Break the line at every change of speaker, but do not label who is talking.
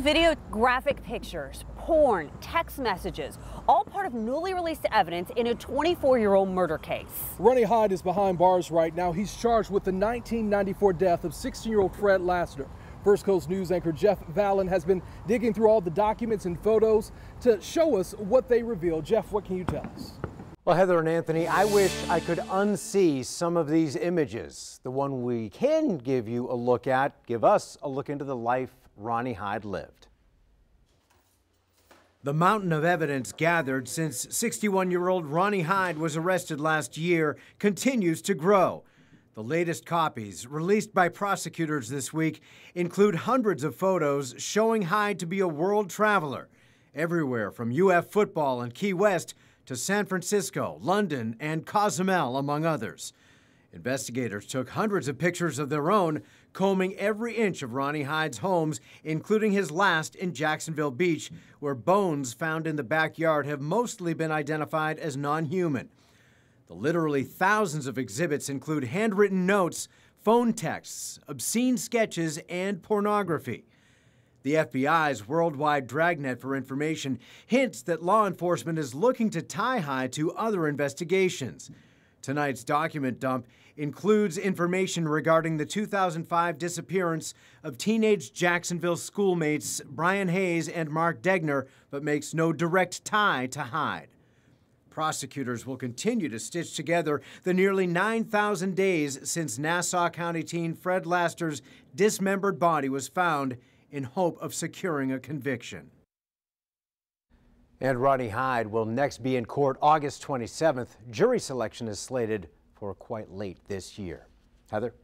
Video, graphic pictures, porn, text messages, all part of newly released evidence in a 24-year-old murder case.
Ronnie Hyde is behind bars right now. He's charged with the 1994 death of 16-year-old Fred Lassiter. First Coast News anchor Jeff Vallon has been digging through all the documents and photos to show us what they reveal. Jeff, what can you tell us?
Well, Heather and Anthony, I wish I could unsee some of these images. The one we can give you a look at, give us a look into the life Ronnie Hyde lived. The mountain of evidence gathered since 61-year-old Ronnie Hyde was arrested last year continues to grow. The latest copies, released by prosecutors this week, include hundreds of photos showing Hyde to be a world traveler, everywhere from UF football and Key West to San Francisco, London, and Cozumel, among others. Investigators took hundreds of pictures of their own, combing every inch of Ronnie Hyde's homes, including his last in Jacksonville Beach, where bones found in the backyard have mostly been identified as non-human. The literally thousands of exhibits include handwritten notes, phone texts, obscene sketches, and pornography. The FBI's worldwide dragnet for information hints that law enforcement is looking to tie Hyde to other investigations. Tonight's document dump includes information regarding the 2005 disappearance of teenage Jacksonville schoolmates Brian Hayes and Mark Degner, but makes no direct tie to Hyde. Prosecutors will continue to stitch together the nearly 9,000 days since Nassau County teen Fred Lassiter's dismembered body was found in hope of securing a conviction. And Ronnie Hyde will next be in court August 27th. Jury selection is slated for quite late this year. Heather?